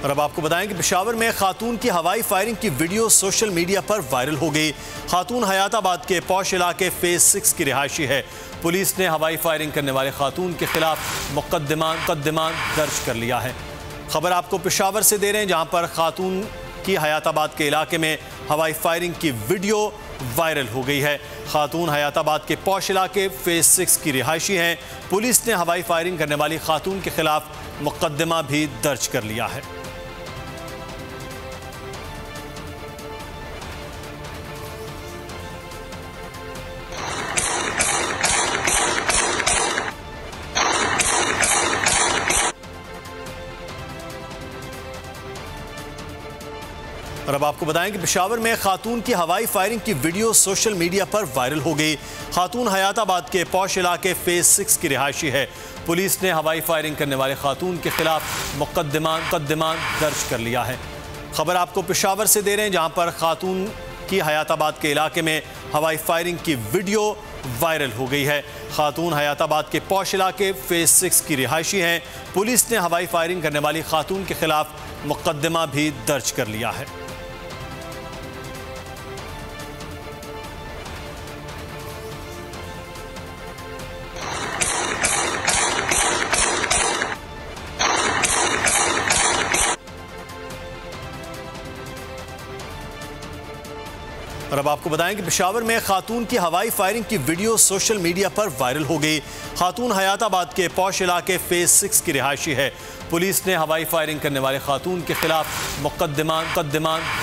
और अब आपको बताएं कि पेशावर में खातून की हवाई फायरिंग की वीडियो सोशल मीडिया पर वायरल हो गई। खातून हयाताबाद के पौश इलाके फेज 6 की रिहायशी है। पुलिस ने हवाई फायरिंग करने वाले खातून के खिलाफ मुकदमा दर्ज कर लिया है। खबर आपको पेशावर से दे रहे हैं, जहां पर खातून की हयाताबाद के इलाके में हवाई फायरिंग की वीडियो वायरल हो गई है। खातून हयाताबाद के पौश इलाके फेज 6 की रिहायशी हैं। पुलिस ने हवाई फायरिंग करने वाली खातून के खिलाफ मुकदमा भी दर्ज कर लिया है। और अब आपको बताएं कि पेशावर में खातून की हवाई फायरिंग की वीडियो सोशल मीडिया पर वायरल हो गई। खातून हयाताबाद के पौश इलाके फेज 6 की रिहायशी है। पुलिस ने हवाई फायरिंग करने वाले खातून के खिलाफ मुकदमा दर्ज कर लिया है। खबर आपको पेशावर से दे रहे हैं, जहां पर खातून की हयाताबाद के इलाके में हवाई फायरिंग की वीडियो वायरल हो गई है। खातून हयाताबाद के पौश इलाके फेज 6 की रिहायशी हैं। पुलिस ने हवाई फायरिंग करने वाली खातून के खिलाफ मुकदमा भी दर्ज कर लिया है। और अब आपको बताएं कि पेशावर में खातून की हवाई फायरिंग की वीडियो सोशल मीडिया पर वायरल हो गई। खातून हयाताबाद के पौश इलाके फेज 6 की रिहायशी है। पुलिस ने हवाई फायरिंग करने वाले खातून के खिलाफ मुकदमा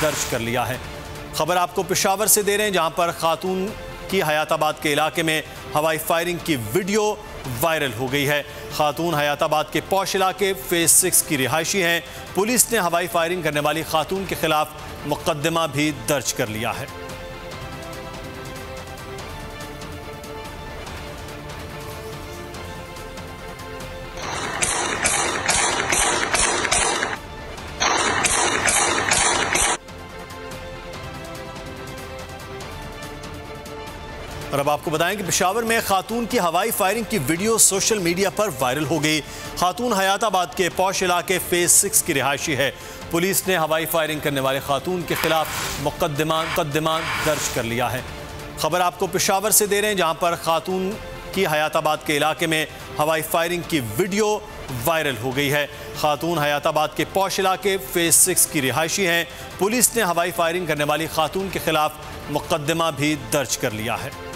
दर्ज कर लिया है। खबर आपको पेशावर से दे रहे हैं, जहां पर खातून की हयाताबाद के इलाके में हवाई फायरिंग की वीडियो वायरल हो गई है। खातून हयाताबाद के पौश इलाके फेज 6 की रिहायशी हैं। पुलिस ने हवाई फायरिंग करने वाली खातून के खिलाफ मुकदमा भी दर्ज कर लिया है। और अब आपको बताएं कि पेशावर में खातून की हवाई फायरिंग की वीडियो सोशल मीडिया पर वायरल हो गई। खातून हयाताबाद के पौश इलाके फेज 6 की रिहायशी है। पुलिस ने हवाई फायरिंग करने वाले खातून के खिलाफ मुकदमा दर्ज कर लिया है। खबर आपको पेशावर से दे रहे हैं, जहां पर खातून की हयाताबाद के इलाके में हवाई फायरिंग की वीडियो वायरल हो गई है। खातून हयाताबाद के पौश इलाके फेज 6 की रिहायशी हैं। पुलिस ने हवाई फायरिंग करने वाली खातून के खिलाफ मुकदमा भी दर्ज कर लिया है।